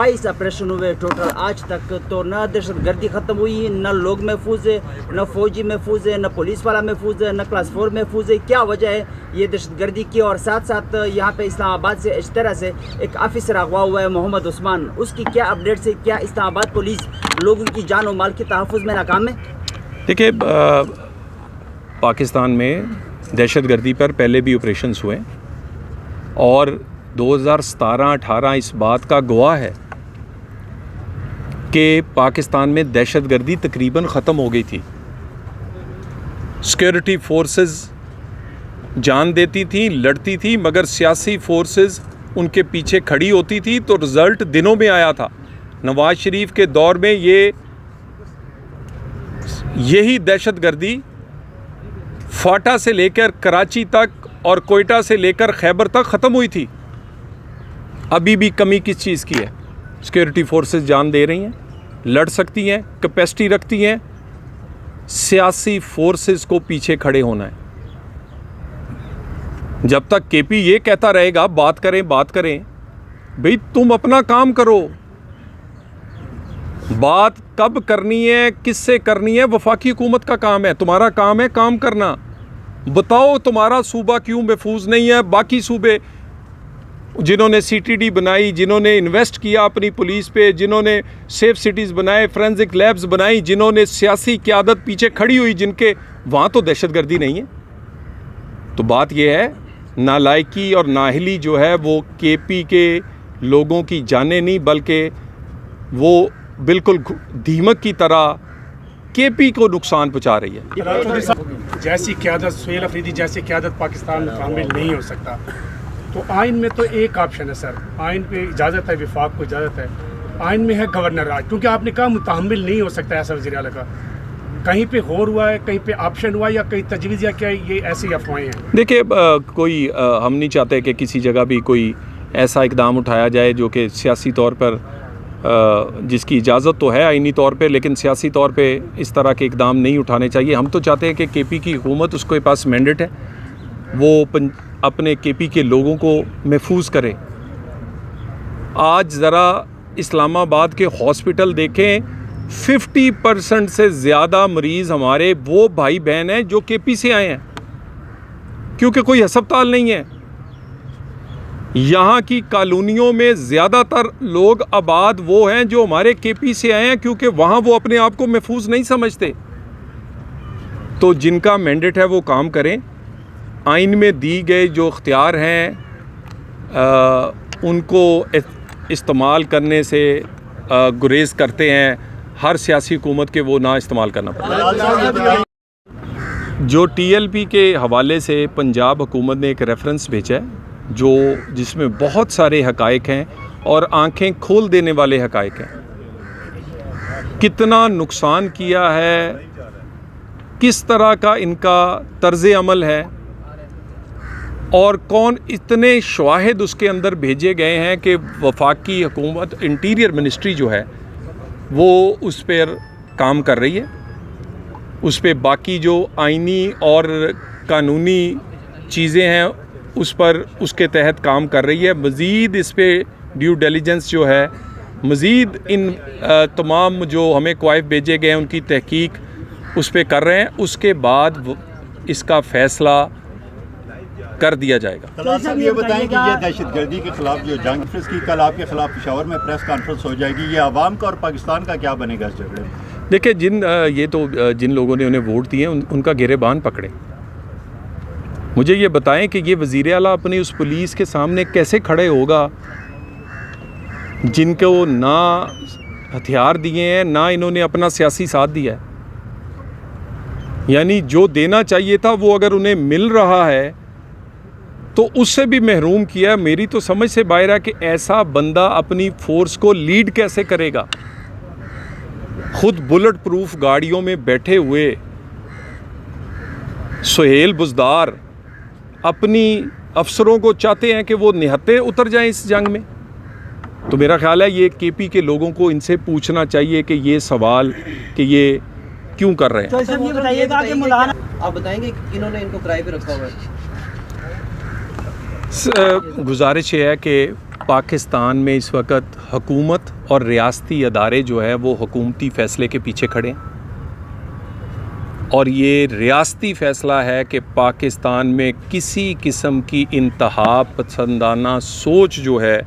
22 operation हुए total आज तक, तो न दहशतगर्दी ख़त्म हुई, न लोग महफूज है, न फौजी महफूज है, न पुलिस वाला महफूज है, न क्लास 4 महफूज है। क्या वजह है ये दहशतगर्दी की? और साथ साथ यहाँ पे इस्लामाबाद से इस तरह से एक ऑफिसर अगवा हुआ है मोहम्मद उस्मान, उसकी क्या अपडेट्स है? क्या इस्लामाबाद पुलिस लोगों की जान और माल के तहफ़्फ़ुज़ में नाकाम है? देखिए, पाकिस्तान में दहशतगर्दी पर पहले भी ऑपरेशंस हुए और 2017-18 इस बात का गवाह है कि पाकिस्तान में दहशतगर्दी तकरीबन ख़त्म हो गई थी। सिक्योरिटी फोर्सेस जान देती थी, लड़ती थी, मगर सियासी फोर्सेस उनके पीछे खड़ी होती थी, तो रिज़ल्ट दिनों में आया था। नवाज शरीफ के दौर में यही दहशतगर्दी फाटा से लेकर कराची तक और कोयटा से लेकर खैबर तक ख़त्म हुई थी। अभी भी कमी किस चीज़ की है? सिक्योरिटी फोर्सेस जान दे रही हैं, लड़ सकती हैं, कैपेसिटी रखती हैं, सियासी फोर्सेस को पीछे खड़े होना है। जब तक केपी ये कहता रहेगा बात करें भाई तुम अपना काम करो, बात कब करनी है, किससे करनी है, वफाकी हुकूमत का काम है, तुम्हारा काम है काम करना। बताओ तुम्हारा सूबा क्यों महफूज नहीं है? बाकी सूबे जिन्होंने सीटीडी बनाई, जिन्होंने इन्वेस्ट किया अपनी पुलिस पे, जिन्होंने सेफ सिटीज़ बनाए, फोरेंसिक लैब्स बनाई, जिन्होंने सियासी क़यादत पीछे खड़ी हुई, जिनके वहाँ तो दहशतगर्दी नहीं है। तो बात यह है, नालायकी और नाहली जो है वो केपी के लोगों की जाने नहीं, बल्कि वो बिल्कुल दीमक की तरह केपी को नुकसान पहुँचा रही है। जैसी क़यादत, सुहेल अफरीदी जैसी क़यादत पाकिस्तान में शामिल नहीं हो सकता। तो आइन में तो एक ऑप्शन है सर, आइन पे इजाज़त है, विफाक को इजाज़त है, आइन में है गवर्नर राज, क्योंकि आपने कहा मुतहम्मिल नहीं हो सकता ऐसा वज़ीर आला का। कहीं पे गौर हुआ है, कहीं पे ऑप्शन हुआ या कहीं तजवीज़, या क्या ये ऐसी अफवाहें हैं? देखिए, हम नहीं चाहते कि किसी जगह भी कोई ऐसा इकदाम उठाया जाए जो कि सियासी तौर पर जिसकी इजाज़त तो है आइनी तौर पे, लेकिन सियासी तौर पे इस तरह के इकदाम नहीं उठाने चाहिए। हम तो चाहते हैं कि केपी की हुकूमत, उसके पास मैंडेट है, वो अपने केपी के लोगों को महफूज करे। आज ज़रा इस्लामाबाद के हॉस्पिटल देखें, 50% से ज़्यादा मरीज़ हमारे वो भाई बहन हैं जो केपी से आए हैं, क्योंकि कोई अस्पताल नहीं है। यहाँ की कॉलोनियों में ज़्यादातर लोग आबाद वो हैं जो हमारे केपी से आए हैं, क्योंकि वहाँ वो अपने आप को महफूज नहीं समझते। तो जिनका मैंडेट है वो काम करें, आइन में दी गए जो इख्तियार हैं उनको इस्तेमाल करने से गुरेज करते हैं। हर सियासी हुकूमत के वो ना इस्तेमाल करना पड़ता। जो TLP के हवाले से पंजाब हुकूमत ने एक रेफरेंस भेजा है जिसमें बहुत सारे हकायक हैं और आंखें खोल देने वाले हकायक हैं। कितना नुकसान किया है, किस तरह का इनका तर्ज़ अमल है, और कौन इतने शवाहिद उसके अंदर भेजे गए हैं कि वफाकी हुकूमत, इंटीरियर मिनिस्ट्री जो है वो उस पर काम कर रही है। उस पर बाकी जो आइनी और कानूनी चीज़ें हैं उस पर उसके तहत काम कर रही है। मज़ीद इस पर ड्यू डिलिजेंस जो है, मज़ीद इन तमाम जो हमें क्वाइफ भेजे गए हैं उनकी तहकीक उस पर कर रहे हैं। उसके बाद इसका फ़ैसला कर दिया जाएगा। साहब ये बताएं कि ये दहशतगर्दी के खिलाफ जो जंग की कल आपके खिलाफ पेशावर में प्रेस कॉन्फ्रेंस हो जाएगी, ये आवाम का और पाकिस्तान का क्या बनेगा इस झगड़े में? देखिए, जिन लोगों ने उन्हें वोट दिए उनका गिरेबान पकड़े। मुझे ये बताएं कि ये वज़ीर आला अपनी उस पुलिस के सामने कैसे खड़े होगा जिनको ना हथियार दिए हैं, ना इन्होंने अपना सियासी साथ दिया है। यानी जो देना चाहिए था वो अगर उन्हें मिल रहा है तो उससे भी महरूम किया। मेरी तो समझ से बाहर है कि ऐसा बंदा अपनी फोर्स को लीड कैसे करेगा। खुद बुलेट प्रूफ गाड़ियों में बैठे हुए सुहेल बुज़दार अपनी अफसरों को चाहते हैं कि वो निहत्ते उतर जाएं इस जंग में। तो मेरा ख्याल है ये केपी के लोगों को इनसे पूछना चाहिए कि ये सवाल कि ये क्यों कर रहे हैं। तो ये बताइएगा कि मौलाना, आप बताएंगे इन्होंने इनको किराए पे रखा हुआ है? गुजारिश है कि पाकिस्तान में इस वक्त हुकूमत और रियासती अदारे जो है वो हुकूमती फ़ैसले के पीछे खड़े हैं, और ये रियासती फ़ैसला है कि पाकिस्तान में किसी किस्म की इंतहा पसंदाना सोच जो है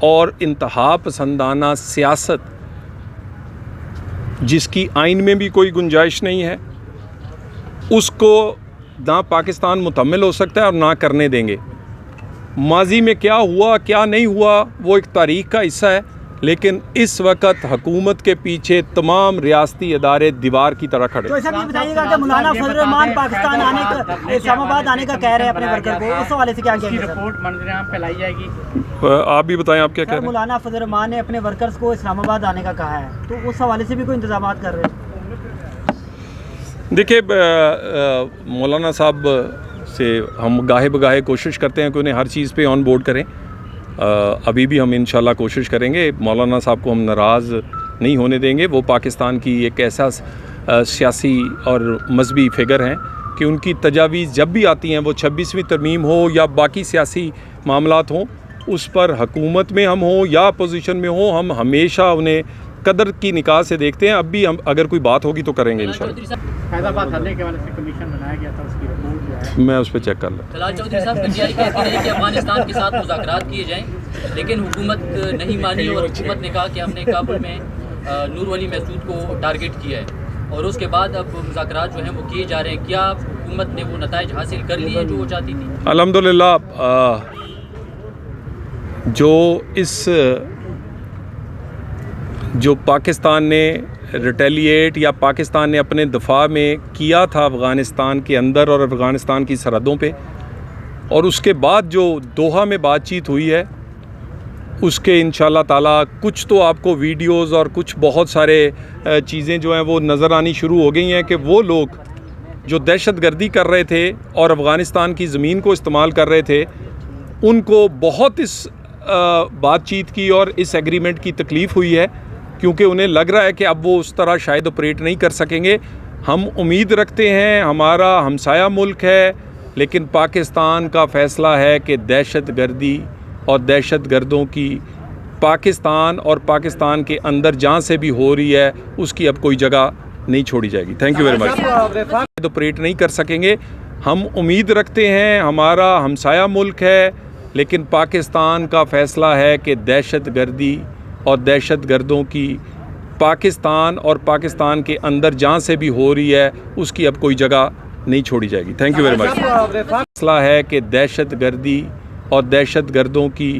और इंतहा पसंदाना सियासत जिसकी आइन में भी कोई गुंजाइश नहीं है, उसको ना पाकिस्तान मुकम्मल हो सकता है और ना करने देंगे। माजी में क्या हुआ क्या नहीं हुआ वो एक तारीख़ का हिस्सा है, लेकिन इस वक्त हुकूमत के पीछे तमाम रियासती अदारे दीवार की तरह खड़े। तो ऐसा भी बताइएगा कि मौलाना फजल रहमान पाकिस्तान आने का, इस्लामाबाद आने का कह रहे हैं अपने वर्कर को, उस हवाले से क्या कहेंगे? रिपोर्ट मंजरेआम फैलाई जाएगी। आप भी बताएं, आप क्या कह रहे हैं? मौलाना फजल रहमान ने अपने वर्कर्स को इस्लामाबाद आने का कहा है, तो उस हवाले से भी कोई इंतजाम कर रहे हैं? देखिए, मौलाना साहब से हम गाहे बगाहे कोशिश करते हैं कि उन्हें हर चीज़ पे ऑन बोर्ड करें। अभी भी हम इंशाल्लाह कोशिश करेंगे। मौलाना साहब को हम नाराज़ नहीं होने देंगे। वो पाकिस्तान की एक ऐसा सियासी और मजहबी फ़िगर हैं कि उनकी तजावीज़ जब भी आती हैं, वो 26वीं तरमीम हो या बाकी सियासी मामलात हों, उस पर हुकूमत में हम हों या अपोजिशन में हों, हम हमेशा उन्हें कदर की निगाह से देखते हैं। अब भी हम अगर कोई बात होगी तो करेंगे इंशाल्लाह। फैज़ाबाद हल्ले के वाले से कमीशन बनाया गया था, उसकी रिपोर्ट जो है मैं उस पर चेक कर लूँ। तलाल चौधरी साहब, पीटीआई कहती है कि अफगानिस्तान के साथ मुज़ाकरात किए जाएं, लेकिन हुकूमत नहीं मानी और हुकूमत ने कहा कि हमने काबुल में नूर वली महसूद को टारगेट किया है, और उसके बाद अब मुज़ाकरात जो हैं वो किए जा रहे हैं। क्या हुकूमत ने वो नताइज हासिल कर लिए जो वो चाहती थी? अल्हम्दुलिल्लाह, जो पाकिस्तान ने रिटेलिएट या पाकिस्तान ने अपने दफा में किया था अफ़गानिस्तान के अंदर और अफ़गानिस्तान की सरहदों पे, और उसके बाद जो दोहा में बातचीत हुई है, उसके इंशाल्लाह ताला कुछ तो आपको वीडियोस और कुछ बहुत सारे चीज़ें जो हैं वो नज़र आनी शुरू हो गई हैं कि वो लोग जो दहशतगर्दी कर रहे थे और अफ़गानिस्तान की ज़मीन को इस्तेमाल कर रहे थे, उनको बहुत इस बातचीत की और इस एग्रीमेंट की तकलीफ़ हुई है, क्योंकि उन्हें लग रहा है कि अब वो उस तरह शायद ऑपरेट नहीं कर सकेंगे। हम उम्मीद रखते हैं, हमारा हमसाया मुल्क है, लेकिन पाकिस्तान का फ़ैसला है कि दहशतगर्दी और दहशतगर्दों की पाकिस्तान और पाकिस्तान के अंदर जहाँ से भी हो रही है, उसकी अब कोई जगह नहीं छोड़ी जाएगी। Thank you very much. Operate नहीं कर सकेंगे। हम उम्मीद रखते हैं, हमारा हमसाया मुल्क है, लेकिन पाकिस्तान का फ़ैसला है कि दहशतगर्दी और दहशतगर्दों की पाकिस्तान और पाकिस्तान के अंदर जहाँ से भी हो रही है, उसकी अब कोई जगह नहीं छोड़ी जाएगी। Thank you very much. फैसला है कि दहशतगर्दी और दहशतगर्दों की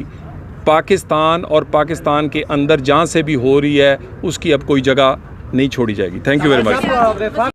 पाकिस्तान और पाकिस्तान के अंदर जहाँ से भी हो रही है, उसकी अब कोई जगह नहीं छोड़ी जाएगी। Thank you very much.